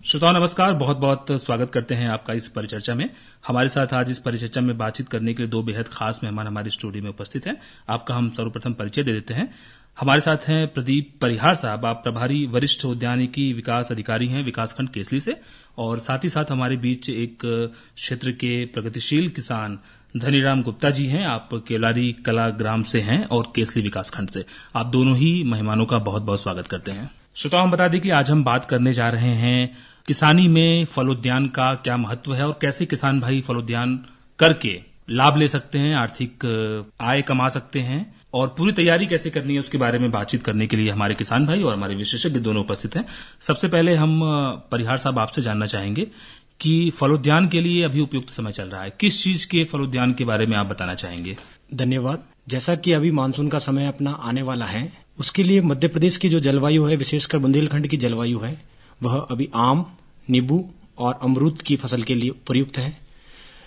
श्रोताओं नमस्कार, बहुत बहुत स्वागत करते हैं आपका इस परिचर्चा में। हमारे साथ आज इस परिचर्चा में बातचीत करने के लिए दो बेहद खास मेहमान हमारे स्टूडियो में उपस्थित हैं। आपका हम सर्वप्रथम परिचय दे देते हैं। हमारे साथ हैं प्रदीप परिहार साहब, आप प्रभारी वरिष्ठ उद्यानिकी विकास अधिकारी हैं विकासखंड केसली से, और साथ ही साथ हमारे बीच एक क्षेत्र के प्रगतिशील किसान धनीराम गुप्ता जी हैं। आप केवलारी कला ग्राम से हैं और केसली विकासखंड से। आप दोनों ही मेहमानों का बहुत बहुत स्वागत करते हैं। श्रोताओं, हम बता दें कि आज हम बात करने जा रहे हैं किसानी में फलोद्यान का क्या महत्व है और कैसे किसान भाई फलोद्यान करके लाभ ले सकते हैं, आर्थिक आय कमा सकते हैं और पूरी तैयारी कैसे करनी है उसके बारे में बातचीत करने के लिए हमारे किसान भाई और हमारे विशेषज्ञ दोनों उपस्थित हैं। सबसे पहले हम परिहार साहब आपसे जानना चाहेंगे कि फलोद्यान के लिए अभी उपयुक्त समय चल रहा है। किस चीज के फलोद्यान के बारे में आप बताना चाहेंगे? धन्यवाद। जैसा कि अभी मानसून का समय अपना आने वाला है, उसके लिए मध्य प्रदेश की जो जलवायु है, विशेषकर बुंदेलखंड की जलवायु है, वह अभी आम, नींबू और अमरूद की फसल के लिए उपयुक्त है।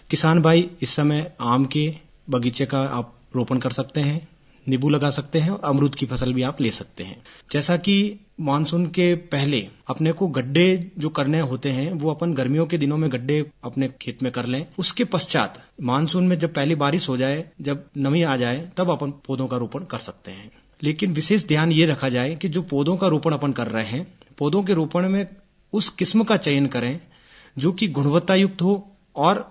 किसान भाई इस समय आम के बगीचे का आप रोपण कर सकते हैं, नींबू लगा सकते हैं और अमरूद की फसल भी आप ले सकते हैं। जैसा कि मानसून के पहले अपने को गड्ढे जो करने होते हैं वो अपन गर्मियों के दिनों में गड्ढे अपने खेत में कर लें। उसके पश्चात मानसून में जब पहली बारिश हो जाए, जब नमी आ जाए, तब अपन पौधों का रोपण कर सकते हैं। लेकिन विशेष ध्यान ये रखा जाए कि जो पौधों का रोपण अपन कर रहे हैं, पौधों के रोपण में उस किस्म का चयन करें जो कि गुणवत्ता युक्त हो और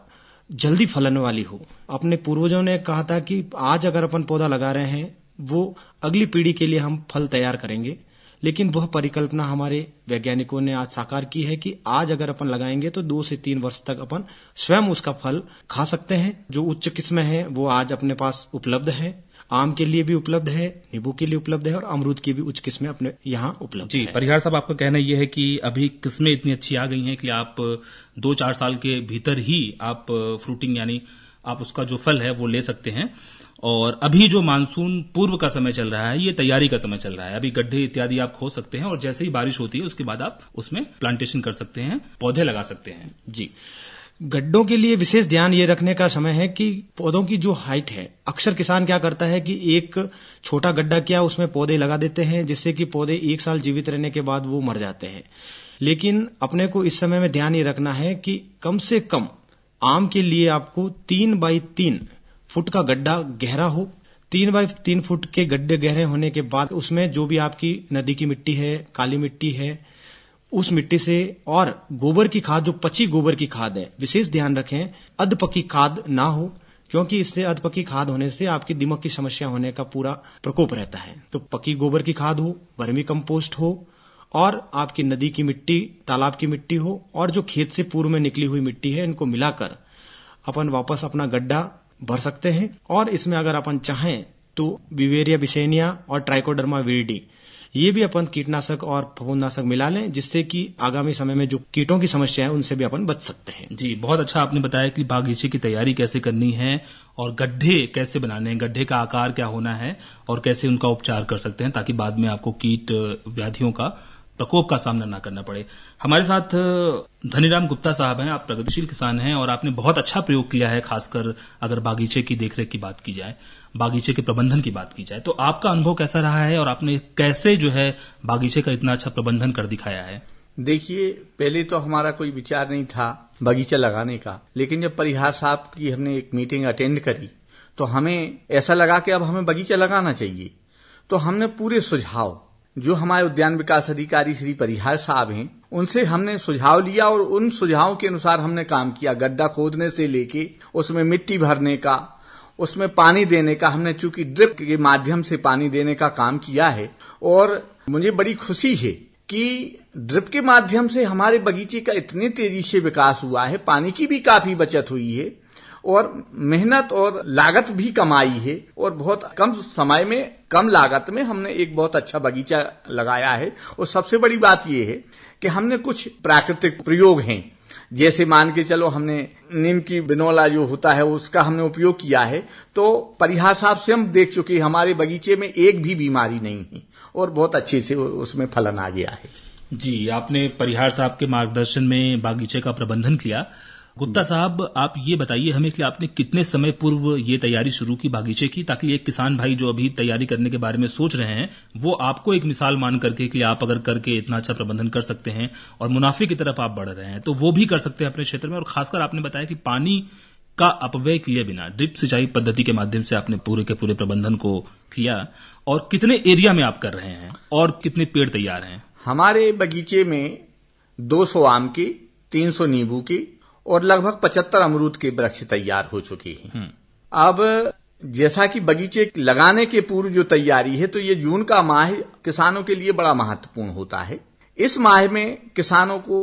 जल्दी फलन वाली हो। अपने पूर्वजों ने कहा था कि आज अगर अपन पौधा लगा रहे हैं, वो अगली पीढ़ी के लिए हम फल तैयार करेंगे। लेकिन वह परिकल्पना हमारे वैज्ञानिकों ने आज साकार की है कि आज अगर अपन लगाएंगे तो 2 से 3 वर्ष तक अपन स्वयं उसका फल खा सकते हैं। जो उच्च किस्म है वो आज अपने पास उपलब्ध है। आम के लिए भी उपलब्ध है, नींबू के लिए उपलब्ध है और अमरूद की भी उच्च किस्में अपने यहाँ उपलब्ध है। जी परिहार साहब, आपका कहना यह है कि अभी किस्में इतनी अच्छी आ गई हैं कि आप 2-4 साल के भीतर ही आप फ्रूटिंग यानी आप उसका जो फल है वो ले सकते हैं। और अभी जो मानसून पूर्व का समय चल रहा है, ये तैयारी का समय चल रहा है। अभी गड्ढे इत्यादि आप खो सकते हैं और जैसे ही बारिश होती है उसके बाद आप उसमें प्लांटेशन कर सकते हैं, पौधे लगा सकते हैं। जी, गड्ढों के लिए विशेष ध्यान ये रखने का समय है कि पौधों की जो हाइट है, अक्सर किसान क्या करता है कि एक छोटा गड्ढा किया, उसमें पौधे लगा देते हैं, जिससे कि पौधे 1 साल जीवित रहने के बाद वो मर जाते हैं। लेकिन अपने को इस समय में ध्यान ये रखना है कि कम से कम आम के लिए आपको 3 बाई 3 फुट का गड्ढा गहरा हो। 3 बाई 3 फुट के गड्ढे गहरे होने के बाद उसमें जो भी आपकी नदी की मिट्टी है, काली मिट्टी है, उस मिट्टी से और गोबर की खाद, जो पची गोबर की खाद है, विशेष ध्यान रखें अधपकी खाद ना हो, क्योंकि इससे अधपकी खाद होने से आपकी दिमक की समस्या होने का पूरा प्रकोप रहता है। तो पकी गोबर की खाद हो, वर्मी कंपोस्ट हो और आपकी नदी की मिट्टी, तालाब की मिट्टी हो और जो खेत से पूर्व में निकली हुई मिट्टी है, इनको मिलाकर अपन वापस अपना गड्ढा भर सकते हैं। और इसमें अगर अपन चाहें तो बिवेरिया बिसेनिया और ट्राइकोडर्मा विरिडी, ये भी अपन कीटनाशक और फफूंदनाशक मिला लें, जिससे कि आगामी समय में जो कीटों की समस्या है उनसे भी अपन बच सकते हैं। जी, बहुत अच्छा आपने बताया कि बागीचे की तैयारी कैसे करनी है और गड्ढे कैसे बनाने हैं, गड्ढे का आकार क्या होना है और कैसे उनका उपचार कर सकते हैं ताकि बाद में आपको कीट व्याधियों का प्रकोप का सामना ना करना पड़े। हमारे साथ धनीराम गुप्ता साहब हैं। आप प्रगतिशील किसान हैं और आपने बहुत अच्छा प्रयोग किया है, खासकर अगर बागीचे की देखरेख की बात की जाए, बागीचे के प्रबंधन की बात की जाए, तो आपका अनुभव कैसा रहा है और आपने कैसे जो है बागीचे का इतना अच्छा प्रबंधन कर दिखाया है? देखिए, पहले तो हमारा कोई विचार नहीं था बगीचा लगाने का, लेकिन जब परिहार साहब की हमने एक मीटिंग अटेंड करी तो हमें ऐसा लगा कि अब हमें बगीचा लगाना चाहिए। तो हमने पूरे सुझाव जो हमारे उद्यान विकास अधिकारी श्री परिहार साहब हैं, उनसे हमने सुझाव लिया और उन सुझावों के अनुसार हमने काम किया। गड्ढा खोदने से लेके उसमें मिट्टी भरने का, उसमें पानी देने का, हमने चूंकि ड्रिप के माध्यम से पानी देने का काम किया है। और मुझे बड़ी खुशी है कि ड्रिप के माध्यम से हमारे बगीचे का इतने तेजी से विकास हुआ है, पानी की भी काफी बचत हुई है और मेहनत और लागत भी कमाई है और बहुत कम समय में, कम लागत में हमने एक बहुत अच्छा बगीचा लगाया है। और सबसे बड़ी बात यह है कि हमने कुछ प्राकृतिक प्रयोग हैं, जैसे मान के चलो हमने नीम की बिनौला जो होता है उसका हमने उपयोग किया है। तो परिहार साहब से हम देख चुके, हमारे बगीचे में एक भी बीमारी नहीं है और बहुत अच्छे से उसमें फलन आ गया है। जी, आपने परिहार साहब के मार्गदर्शन में बागीचे का प्रबंधन किया गुप्ता साहब, आप ये बताइए हमें कि आपने कितने समय पूर्व ये तैयारी शुरू की बागीचे की, ताकि एक किसान भाई जो अभी तैयारी करने के बारे में सोच रहे हैं वो आपको एक मिसाल मान करके कि आप अगर करके इतना अच्छा प्रबंधन कर सकते हैं और मुनाफे की तरफ आप बढ़ रहे हैं तो वो भी कर सकते हैं अपने क्षेत्र में। और खासकर आपने बताया कि पानी का अपव्यय किए बिना ड्रिप सिंचाई पद्धति के माध्यम से आपने पूरे के पूरे प्रबंधन को किया। और कितने एरिया में आप कर रहे हैं और कितने पेड़ तैयार हैं? हमारे बगीचे में 200 आम के, 300 नींबू के और लगभग 75 अमरूद के वृक्ष तैयार हो चुके हैं। अब जैसा कि बगीचे लगाने के पूर्व जो तैयारी है, तो ये जून का माह किसानों के लिए बड़ा महत्वपूर्ण होता है। इस माह में किसानों को,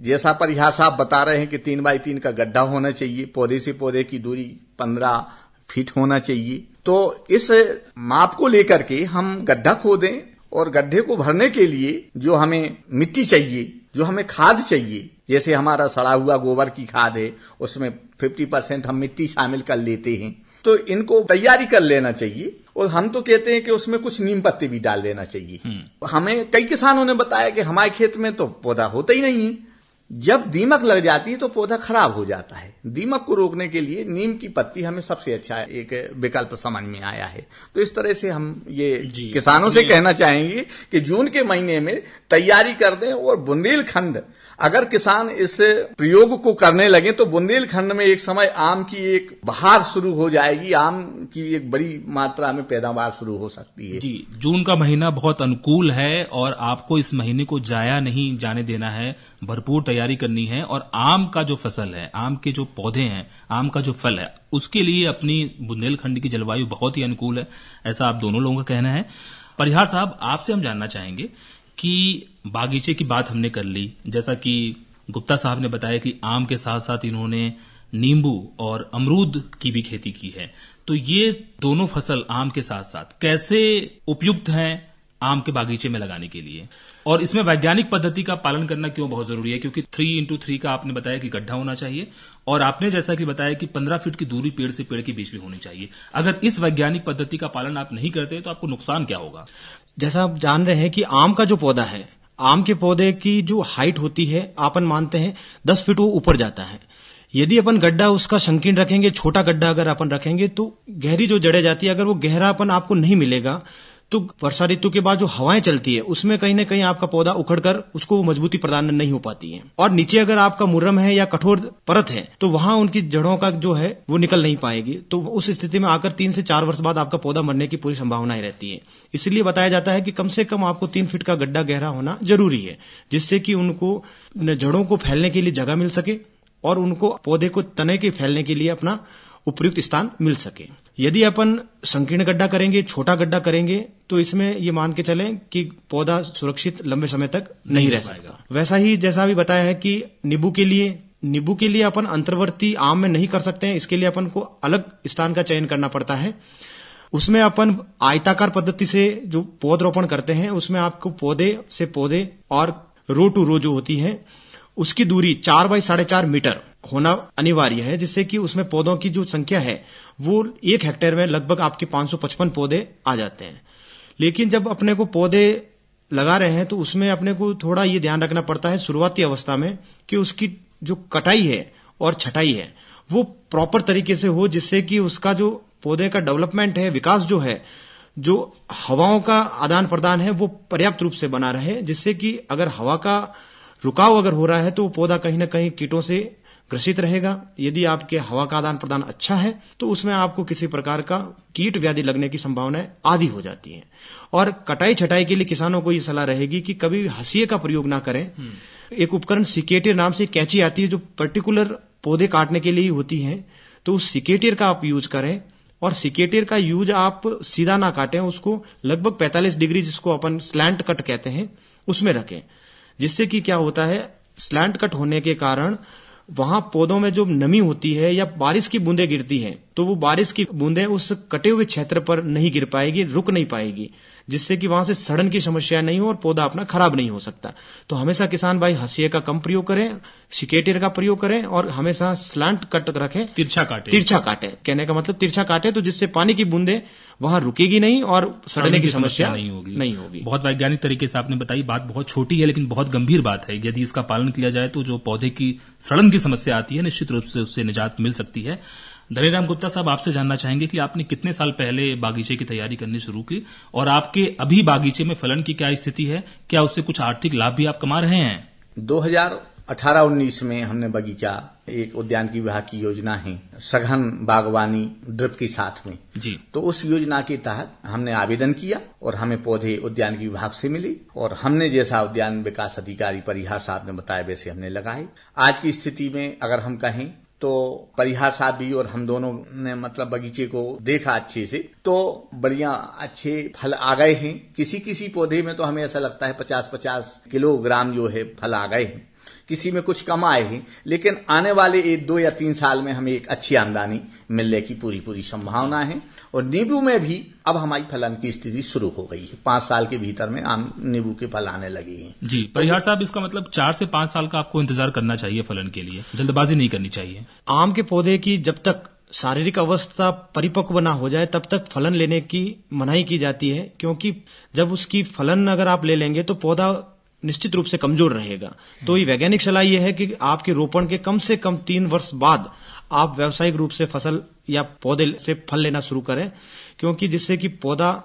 जैसा परिहार साहब बता रहे हैं कि 3 बाई 3 का गड्ढा होना चाहिए, पौधे से पौधे की दूरी 15 फीट होना चाहिए। तो इस माप को लेकर के हम गड्ढा खोदें और गड्ढे को भरने के लिए जो हमें मिट्टी चाहिए, जो हमें खाद चाहिए, जैसे हमारा सड़ा हुआ गोबर की खाद है, उसमें 50% हम मिट्टी शामिल कर लेते हैं, तो इनको तैयारी कर लेना चाहिए। और हम तो कहते हैं कि उसमें कुछ नीम पत्ते भी डाल देना चाहिए। हमें कई किसानों ने बताया कि हमारे खेत में तो पौधा होता ही नहीं है, जब दीमक लग जाती है तो पौधा खराब हो जाता है। दीमक को रोकने के लिए नीम की पत्ती हमें सबसे अच्छा एक विकल्प समझ में आया है। तो इस तरह से हम ये किसानों से कहना चाहेंगे कि जून के महीने में तैयारी कर दें। और बुंदेलखंड, अगर किसान इस प्रयोग को करने लगे तो बुंदेलखंड में एक समय आम की एक बहार शुरू हो जाएगी, आम की एक बड़ी मात्रा में पैदावार शुरू हो सकती है। जी, जून का महीना बहुत अनुकूल है और आपको इस महीने को जाया नहीं जाने देना है, भरपूर तैयारी करनी है। और आम का जो फसल है, आम के जो पौधे हैं, आम का जो फल है, उसके लिए अपनी बुंदेलखंड की जलवायु बहुत ही अनुकूल है, ऐसा आप दोनों लोगों का कहना है। परिहार साहब, आपसे हम जानना चाहेंगे कि बागीचे की बात हमने कर ली, जैसा कि गुप्ता साहब ने बताया कि आम के साथ साथ इन्होंने नींबू और अमरूद की भी खेती की है, तो ये दोनों फसल आम के साथ साथ कैसे उपयुक्त हैं आम के बागीचे में लगाने के लिए? और इसमें वैज्ञानिक पद्धति का पालन करना क्यों बहुत जरूरी है? क्योंकि 3x3 का आपने बताया कि गड्ढा होना चाहिए और आपने जैसा कि बताया कि 15 फीट की दूरी पेड़ से पेड़ के बीच में होनी चाहिए। अगर इस वैज्ञानिक पद्धति का पालन आप नहीं करते तो आपको नुकसान क्या होगा? जैसा आप जान रहे हैं कि आम का जो पौधा है, आम के पौधे की जो हाइट होती है, अपन मानते हैं 10 फीट वो ऊपर जाता है। यदि अपन गड्ढा उसका संकीर्ण रखेंगे, छोटा गड्ढा अगर अपन रखेंगे, तो गहरी जो जड़ें जाती है, अगर वो गहरापन आपको नहीं मिलेगा तो वर्षा ऋतु के बाद जो हवाएं चलती है उसमें कहीं न कहीं आपका पौधा उखड़कर उसको मजबूती प्रदान नहीं हो पाती है। और नीचे अगर आपका मुर्रम है या कठोर परत है तो वहां उनकी जड़ों का जो है वो निकल नहीं पाएगी। तो उस स्थिति में आकर 3 से 4 वर्ष बाद आपका पौधा मरने की पूरी संभावनाएं रहती है। इसलिए बताया जाता है कि कम से कम आपको 3 फीट का गड्ढा गहरा होना जरूरी है, जिससे कि उनको जड़ों को फैलने के लिए जगह मिल सके और उनको पौधे को तने के फैलने के लिए अपना उपयुक्त स्थान मिल सके। यदि अपन संकीर्ण गड्ढा करेंगे, छोटा गड्ढा करेंगे, तो इसमें ये मान के चलें कि पौधा सुरक्षित लंबे समय तक नहीं रह सकता। वैसा ही जैसा अभी बताया है कि नींबू के लिए अपन अंतर्वर्ती आम में नहीं कर सकते हैं, इसके लिए अपन को अलग स्थान का चयन करना पड़ता है। उसमें अपन आयताकार पद्धति से जो पौधरोपण करते हैं, उसमें आपको पौधे से पौधे और रो टू रो जो होती है उसकी दूरी 4 बाई 4.5 मीटर होना अनिवार्य है, जिससे कि उसमें पौधों की जो संख्या है वो 1 हेक्टेयर में लगभग आपके 555 पौधे आ जाते हैं। लेकिन जब अपने को पौधे लगा रहे हैं तो उसमें अपने को थोड़ा ये ध्यान रखना पड़ता है शुरुआती अवस्था में कि उसकी जो कटाई है और छटाई है वो प्रॉपर तरीके से हो, जिससे कि उसका जो पौधे का डेवलपमेंट है, विकास जो है, जो हवाओं का आदान प्रदान है वो पर्याप्त रूप से बना रहे, जिससे कि अगर हवा का रुकाव अगर हो रहा है तो वो पौधा कहीं न कहीं कीटों से ग्रसित रहेगा। यदि आपके हवा का आदान प्रदान अच्छा है तो उसमें आपको किसी प्रकार का कीट व्याधि लगने की संभावनाएं आधी हो जाती हैं। और कटाई छटाई के लिए किसानों को ये सलाह रहेगी कि कभी हंसिये का प्रयोग ना करें। एक उपकरण सिकेटियर नाम से कैंची आती है जो पर्टिकुलर पौधे काटने के लिए होती है, तो उस सिकेटियर का आप यूज करें। और सिकेटियर का यूज आप सीधा ना काटें, उसको लगभग 45 डिग्री, जिसको अपन स्लैंट कट कहते हैं, उसमें रखें। जिससे कि क्या होता है, स्लैंट कट होने के कारण वहां पौधों में जो नमी होती है या बारिश की बूंदें गिरती हैं तो वो बारिश की बूंदें उस कटे हुए क्षेत्र पर नहीं गिर पाएगी, रुक नहीं पाएगी, जिससे कि वहां से सड़न की समस्या नहीं हो और पौधा अपना खराब नहीं हो सकता। तो हमेशा किसान भाई हंसिया का कम प्रयोग करें, सिकेटियर का प्रयोग करें और हमेशा स्लांट कट रखें, तिरछा काटे। कहने का मतलब तिरछा काटे तो जिससे पानी की बूंदे वहां रुकेगी नहीं और सड़ने की समस्या नहीं होगी। बहुत वैज्ञानिक तरीके से आपने बताई। बात बहुत छोटी है लेकिन बहुत गंभीर बात है। यदि इसका पालन किया जाए तो जो पौधे की सड़न की समस्या आती है निश्चित रूप से उससे निजात मिल सकती है। धनीराम गुप्ता साहब, आपसे जानना चाहेंगे कि आपने कितने साल पहले बागीचे की तैयारी करनी शुरू की और आपके अभी बागीचे में फलन की क्या स्थिति है? क्या उससे कुछ आर्थिक लाभ भी आप कमा रहे हैं? 2018-19 में हमने बगीचा, एक उद्यान की विभाग की योजना है सघन बागवानी ड्रिप के साथ में जी, तो उस योजना के तहत हमने आवेदन किया और हमें पौधे उद्यान की विभाग से मिले और हमने जैसा उद्यान विकास अधिकारी परिहार साहब ने बताया वैसे हमने लगाए। आज की स्थिति में अगर हम कहें तो परिहार साहब भी और हम दोनों ने मतलब बगीचे को देखा अच्छे से, तो बढ़िया अच्छे फल आ गए हैं। किसी किसी पौधे में तो हमें ऐसा लगता है 50-50 किलोग्राम जो है फल आ गए हैं, किसी में कुछ कम आए हैं, लेकिन आने वाले 1-2 या 3 साल में हमें एक अच्छी आमदनी मिलने की पूरी संभावना है। और नींबू में भी अब हमारी फलन की स्थिति शुरू हो गई है। 5 साल के भीतर में आम नींबू के फल आने लगे हैं। जी परिहार साहब, इसका मतलब 4 से 5 साल का आपको इंतजार करना चाहिए फलन के लिए, जल्दबाजी नहीं करनी चाहिए। आम के पौधे की जब तक शारीरिक अवस्था परिपक्व न हो जाए तब तक फलन लेने की मनाही की जाती है, क्योंकि जब उसकी फलन अगर आप ले लेंगे तो पौधा निश्चित रूप से कमजोर रहेगा। तो ये वैज्ञानिक सलाह यह है कि आपके रोपण के कम से कम 3 वर्ष बाद आप व्यावसायिक रूप से फसल या पौधे से फल लेना शुरू करें, क्योंकि जिससे कि पौधा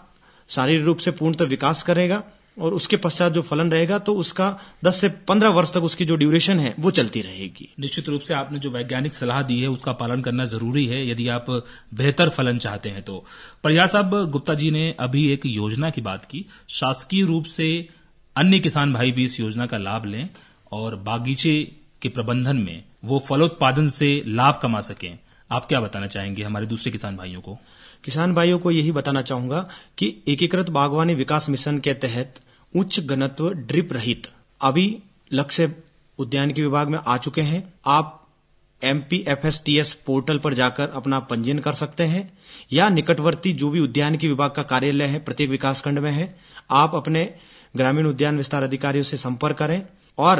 शारीरिक रूप से पूर्णतः विकास करेगा और उसके पश्चात जो फलन रहेगा तो उसका 10 से 15 वर्ष तक उसकी जो ड्यूरेशन है वो चलती रहेगी। निश्चित रूप से आपने जो वैज्ञानिक सलाह दी है उसका पालन करना जरूरी है यदि आप बेहतर फलन चाहते हैं तो। परिहार साहब, गुप्ता जी ने अभी एक योजना की बात की, शासकीय रूप से अन्य किसान भाई भी इस योजना का लाभ लें और बागीचे के प्रबंधन में वो फलोत्पादन से लाभ कमा सकें। आप क्या बताना चाहेंगे हमारे दूसरे किसान भाइयों को? किसान भाइयों को यही बताना चाहूंगा कि एकीकृत बागवानी विकास मिशन के तहत उच्च घनत्व ड्रिप रहित अभी लक्ष्य उद्यान के विभाग में आ चुके हैं। आप MPFSTS पोर्टल पर जाकर अपना पंजीयन कर सकते हैं या निकटवर्ती जो भी उद्यान के विभाग का कार्यालय है प्रत्येक विकासखंड में है, आप अपने ग्रामीण उद्यान विस्तार अधिकारियों से संपर्क करें और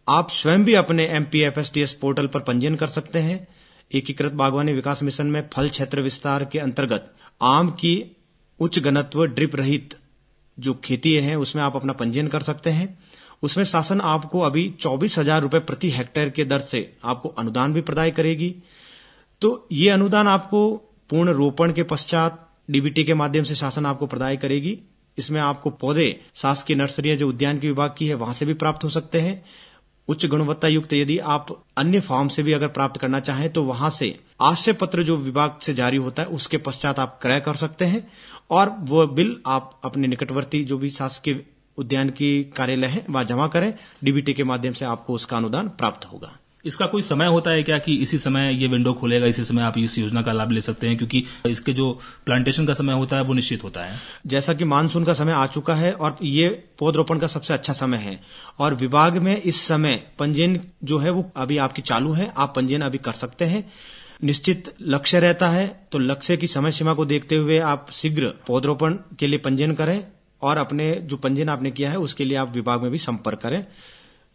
आप स्वयं भी अपने MPFSTS पोर्टल पर पंजीयन कर सकते हैं। एकीकृत बागवानी विकास मिशन में फल क्षेत्र विस्तार के अंतर्गत आम की उच्च घनत्व ड्रिप रहित जो खेती है उसमें आप अपना पंजीयन कर सकते हैं। उसमें शासन आपको अभी 24,000 रुपए प्रति हेक्टेयर के दर से आपको अनुदान भी प्रदान करेगी। तो ये अनुदान आपको पूर्ण रोपण के पश्चात DBT के माध्यम से शासन आपको प्रदान करेगी। इसमें आपको पौधे शासकीय नर्सरियां जो उद्यान के विभाग की है वहां से भी प्राप्त हो सकते हैं। उच्च गुणवत्ता युक्त यदि आप अन्य फार्म से भी अगर प्राप्त करना चाहें तो वहां से आश्रय पत्र जो विभाग से जारी होता है उसके पश्चात आप क्रय कर सकते हैं और वो बिल आप अपने निकटवर्ती जो भी शासकीय उद्यान की कार्यालय है वहां जमा करें। DBT के माध्यम से आपको उसका अनुदान प्राप्त होगा। इसका कोई समय होता है क्या कि इसी समय ये विंडो खुलेगा, इसी समय आप इस योजना का लाभ ले सकते हैं? क्योंकि इसके जो प्लांटेशन का समय होता है वो निश्चित होता है। जैसा कि मानसून का समय आ चुका है और ये पौधरोपण का सबसे अच्छा समय है और विभाग में इस समय पंजीयन जो है वो अभी आपकी चालू है, आप पंजीयन अभी कर सकते हैं। निश्चित लक्ष्य रहता है तो लक्ष्य की समय सीमा को देखते हुए आप शीघ्र पौधरोपण के लिए पंजीयन करें और अपने जो पंजीयन आपने किया है उसके लिए आप विभाग में भी संपर्क करें।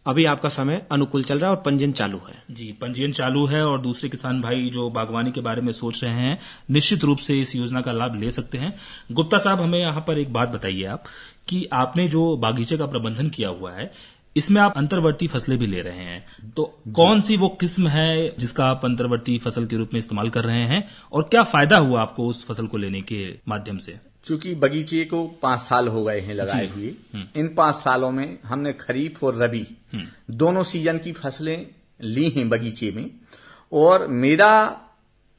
अभी आपका समय अनुकूल चल रहा है और पंजीयन चालू है। जी, पंजीयन चालू है और दूसरे किसान भाई जो बागवानी के बारे में सोच रहे हैं निश्चित रूप से इस योजना का लाभ ले सकते हैं। गुप्ता साहब, हमें यहाँ पर एक बात बताइए आप कि आपने जो बागीचे का प्रबंधन किया हुआ है इसमें आप अंतर्वर्ती फसलें भी ले रहे हैं, तो कौन सी वो किस्म है जिसका आप अंतर्वर्ती फसल के रूप में इस्तेमाल कर रहे हैं और क्या फायदा हुआ आपको उस फसल को लेने के माध्यम से? चूंकि बगीचे को 5 साल हो गए हैं लगाए हुए, इन 5 सालों में हमने खरीफ और रबी दोनों सीजन की फसलें ली हैं बगीचे में। और मेरा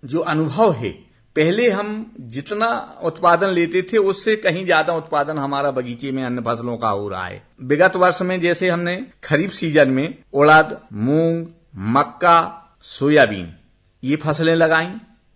जो अनुभव है, पहले हम जितना उत्पादन लेते थे उससे कहीं ज्यादा उत्पादन हमारा बगीचे में अन्य फसलों का हो रहा है। विगत वर्ष में जैसे हमने खरीफ सीजन में उड़द, मूंग, मक्का, सोयाबीन ये फसलें लगाई,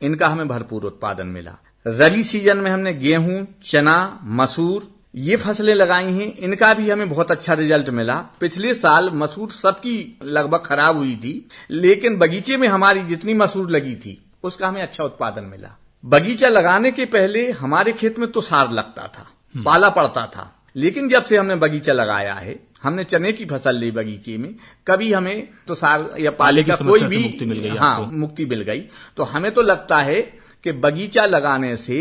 इनका हमें भरपूर उत्पादन मिला। रबी सीजन में हमने गेहूं, चना, मसूर ये फसलें लगाई हैं, इनका भी हमें बहुत अच्छा रिजल्ट मिला। पिछले साल मसूर सबकी लगभग खराब हुई थी, लेकिन बगीचे में हमारी जितनी मसूर लगी थी उसका हमें अच्छा उत्पादन मिला। बगीचा लगाने के पहले हमारे खेत में तुषार लगता था, पाला पड़ता था। लेकिन जब से हमने बगीचा लगाया है, हमने चने की फसल ली बगीचे में, कभी हमें तो सार या पाले का कोई भी मुक्ति मिल गई। मुक्ति मिल गई। तो हमें तो लगता है कि बगीचा लगाने से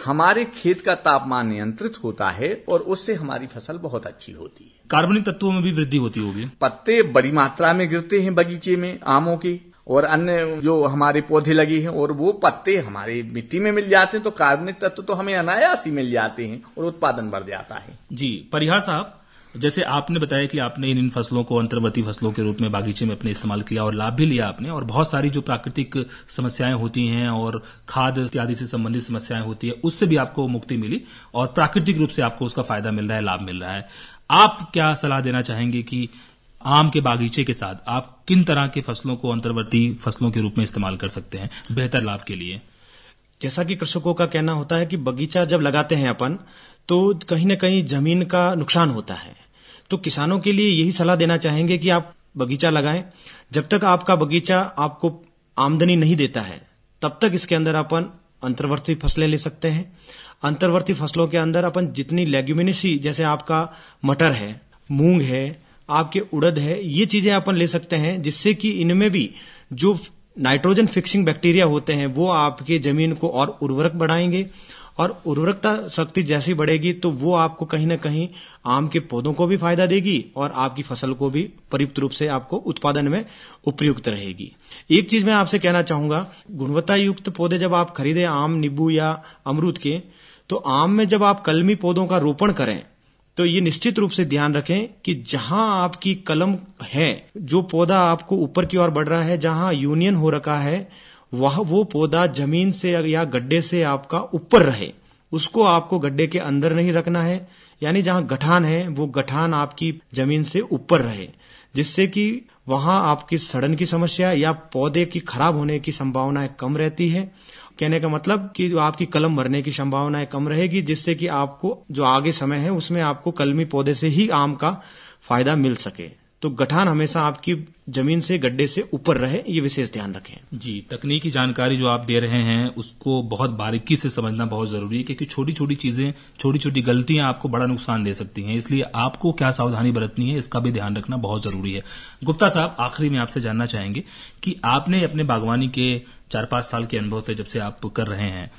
हमारे खेत का तापमान नियंत्रित होता है और उससे हमारी फसल बहुत अच्छी होती है। कार्बनिक तत्वों में भी वृद्धि होती होगी। पत्ते बड़ी मात्रा में गिरते हैं बगीचे में आमों के और अन्य जो हमारे पौधे लगे हैं, और वो पत्ते हमारे मिट्टी में मिल जाते हैं, तो कार्बनिक तत्व तो हमें अनायास ही मिल जाते हैं और उत्पादन बढ़ जाता है। जी परिहार साहब, जैसे आपने बताया कि आपने इन फसलों को अंतर्वर्ती फसलों के रूप में बागीचे में अपने इस्तेमाल किया और लाभ भी लिया आपने, और बहुत सारी जो प्राकृतिक समस्याएं होती हैं और खाद इत्यादि से संबंधित समस्याएं होती है उससे भी आपको मुक्ति मिली और प्राकृतिक रूप से आपको उसका फायदा मिल रहा है, लाभ मिल रहा है। आप क्या सलाह देना चाहेंगे कि आम के बागीचे के साथ आप किन तरह के फसलों को अंतर्वर्ती फसलों के रूप में इस्तेमाल कर सकते हैं बेहतर लाभ के लिए? जैसा कि कृषकों का कहना होता है कि बगीचा जब लगाते हैं अपन तो कहीं न कहीं जमीन का नुकसान होता है, तो किसानों के लिए यही सलाह देना चाहेंगे कि आप बगीचा लगाएं। जब तक आपका बगीचा आपको आमदनी नहीं देता है तब तक इसके अंदर अपन अंतर्वर्ती फसलें ले सकते हैं। अंतर्वर्ती फसलों के अंदर अपन जितनी लेग्यूमिनेसी, जैसे आपका मटर है, मूंग है, आपके उड़द है, ये चीजें अपन ले सकते हैं, जिससे कि इनमें भी जो नाइट्रोजन फिक्सिंग बैक्टीरिया होते हैं वो आपके जमीन को और उर्वरक बढ़ाएंगे, और उर्वरकता शक्ति जैसी बढ़ेगी तो वो आपको कहीं न कहीं आम के पौधों को भी फायदा देगी और आपकी फसल को भी पर्याप्त रूप से आपको उत्पादन में उपयुक्त रहेगी। एक चीज मैं आपसे कहना चाहूंगा, गुणवत्ता युक्त पौधे जब आप खरीदें आम, नींबू या अमरूद के, तो आम में जब आप कलमी पौधों का रोपण करें तो ये निश्चित रूप से ध्यान रखें कि जहां आपकी कलम है, जो पौधा आपको ऊपर की ओर बढ़ रहा है, जहां यूनियन हो रखा है, वह वो पौधा जमीन से या गड्ढे से आपका ऊपर रहे। उसको आपको गड्ढे के अंदर नहीं रखना है, यानी जहां गठान है वो गठान आपकी जमीन से ऊपर रहे, जिससे कि वहां आपकी सड़न की समस्या या पौधे की खराब होने की संभावनाएं कम रहती है। कहने का मतलब कि आपकी कलम मरने की संभावनाएं कम रहेगी, जिससे कि आपको जो आगे समय है उसमें आपको कलमी पौधे से ही आम का फायदा मिल सके। तो गठान हमेशा आपकी जमीन से, गड्ढे से ऊपर रहे, ये विशेष ध्यान रखें। जी, तकनीकी जानकारी जो आप दे रहे हैं उसको बहुत बारीकी से समझना बहुत जरूरी है, क्योंकि छोटी छोटी चीजें, छोटी छोटी गलतियां आपको बड़ा नुकसान दे सकती हैं, इसलिए आपको क्या सावधानी बरतनी है इसका भी ध्यान रखना बहुत जरूरी है। गुप्ता साहब, आखिरी में आपसे जानना चाहेंगे कि आपने अपने बागवानी के 4-5 साल के अनुभव से, जब से आप कर रहे हैं,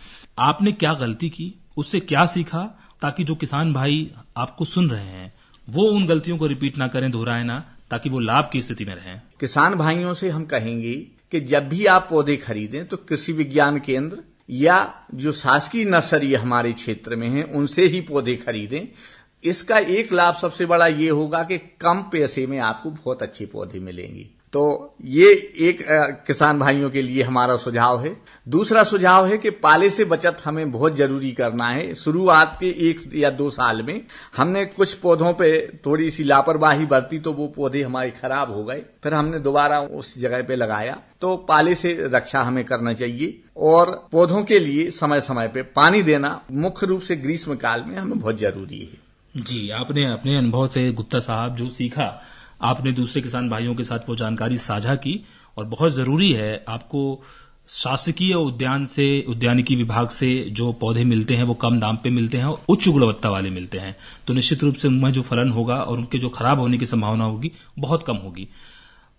आपने क्या गलती की, उससे क्या सीखा, ताकि जो किसान भाई आपको सुन रहे हैं वो उन गलतियों को रिपीट ना करें, दोहराए ना, ताकि वो लाभ की स्थिति में रहें। किसान भाइयों से हम कहेंगे कि जब भी आप पौधे खरीदें तो कृषि विज्ञान केंद्र या जो शासकीय नर्सरी हमारे क्षेत्र में है उनसे ही पौधे खरीदें। इसका एक लाभ सबसे बड़ा ये होगा कि कम पैसे में आपको बहुत अच्छे पौधे मिलेंगे। तो ये एक किसान भाइयों के लिए हमारा सुझाव है। दूसरा सुझाव है कि पाले से बचत हमें बहुत जरूरी करना है। शुरुआत के 1 या 2 साल में हमने कुछ पौधों पे थोड़ी सी लापरवाही बरती तो वो पौधे हमारे खराब हो गए, फिर हमने दोबारा उस जगह पे लगाया। तो पाले से रक्षा हमें करना चाहिए और पौधों के लिए समय समय पे पानी देना मुख्य रूप से ग्रीष्म काल में हमें बहुत जरूरी है। जी, आपने अपने अनुभव से गुप्ता साहब जो सीखा, आपने दूसरे किसान भाइयों के साथ वो जानकारी साझा की, और बहुत जरूरी है आपको शासकीय उद्यान से, उद्यानिकी विभाग से जो पौधे मिलते हैं वो कम दाम पे मिलते हैं और उच्च गुणवत्ता वाले मिलते हैं, तो निश्चित रूप से उनमें जो फलन होगा और उनके जो खराब होने की संभावना होगी बहुत कम होगी।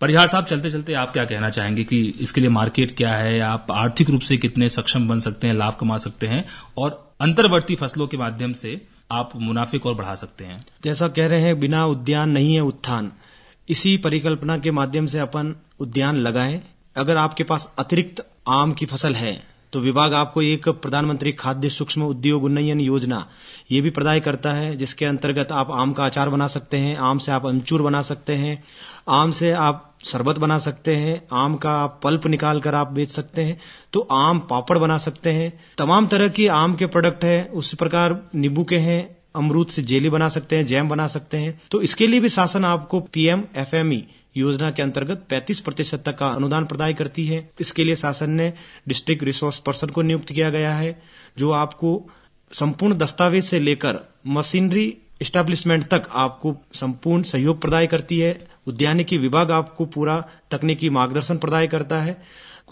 परिहार साहब, चलते चलते आप क्या कहना चाहेंगे कि इसके लिए मार्केट क्या है, आप आर्थिक रूप से कितने सक्षम बन सकते हैं, लाभ कमा सकते हैं, और अंतर्वर्ती फसलों के माध्यम से आप मुनाफे को और बढ़ा सकते हैं? जैसा कह रहे हैं, बिना उद्यान नहीं है उत्थान। इसी परिकल्पना के माध्यम से अपन उद्यान लगाएं। अगर आपके पास अतिरिक्त आम की फसल है तो विभाग आपको एक प्रधानमंत्री खाद्य सूक्ष्म उद्योग उन्नयन योजना ये भी प्रदान करता है, जिसके अंतर्गत आप आम का अचार बना सकते हैं, आम से आप अमचूर बना सकते हैं, आम से आप शरबत बना सकते हैं, आम का आप पल्प निकाल कर आप बेच सकते हैं, तो आम पापड़ बना सकते हैं। तमाम तरह की आम के प्रोडक्ट है। उसी प्रकार नींबू के हैं, अमरूद से जेली बना सकते हैं, जैम बना सकते हैं। तो इसके लिए भी शासन आपको PM FME योजना के अंतर्गत 35% तक का अनुदान प्रदान करती है। इसके लिए शासन ने डिस्ट्रिक्ट रिसोर्स पर्सन को नियुक्त किया गया है, जो आपको संपूर्ण दस्तावेज से लेकर मशीनरी एस्टैब्लिशमेंट तक आपको संपूर्ण सहयोग प्रदान करती है। उद्यानिकी विभाग आपको पूरा तकनीकी मार्गदर्शन प्रदान करता है।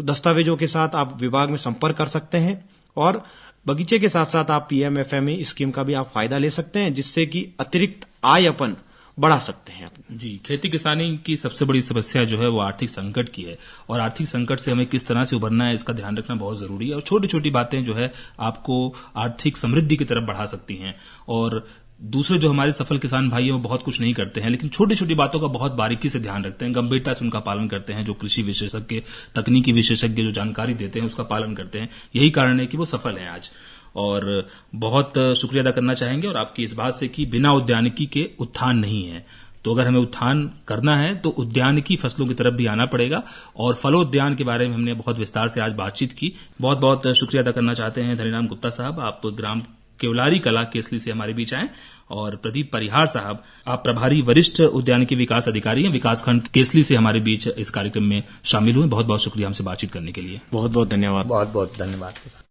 दस्तावेजों के साथ आप विभाग में संपर्क कर सकते हैं और बगीचे के साथ साथ आप पीएमएफएमई स्कीम का भी आप फायदा ले सकते हैं, जिससे कि अतिरिक्त आय अपन बढ़ा सकते हैं अपनी। जी, खेती किसानी की सबसे बड़ी समस्या जो है वो आर्थिक संकट की है, और आर्थिक संकट से हमें किस तरह से उभरना है इसका ध्यान रखना बहुत जरूरी है। और छोटी छोटी बातें जो है आपको आर्थिक समृद्धि की तरफ बढ़ा सकती हैं। और दूसरे जो हमारे सफल किसान भाई हैं वो बहुत कुछ नहीं करते हैं, लेकिन छोटी छोटी बातों का बहुत बारीकी से ध्यान रखते हैं, गंभीरता से उनका पालन करते हैं। जो कृषि विशेषज्ञ, तकनीकी विशेषज्ञ जो जानकारी देते हैं उसका पालन करते हैं, यही कारण है कि वो सफल हैं आज। और बहुत शुक्रिया अदा करना चाहेंगे और आपकी इस बात से कि बिना उद्यानिकी के उत्थान नहीं है। तो अगर हमें उत्थान करना है तो उद्यानिकी फसलों की तरफ भी आना पड़ेगा। और फलोद्यान के बारे में हमने बहुत विस्तार से आज बातचीत की। बहुत बहुत शुक्रिया अदा करना चाहते हैं धनीराम गुप्ता साहब, आप ग्राम केवलारी कला केसली से हमारे बीच आए। और प्रदीप परिहार साहब, आप प्रभारी वरिष्ठ उद्यानिकी विकास अधिकारी हैं, विकासखंड केसली से हमारे बीच इस कार्यक्रम में शामिल हुए। बहुत बहुत शुक्रिया हमसे बातचीत करने के लिए। बहुत बहुत धन्यवाद। बहुत बहुत धन्यवाद।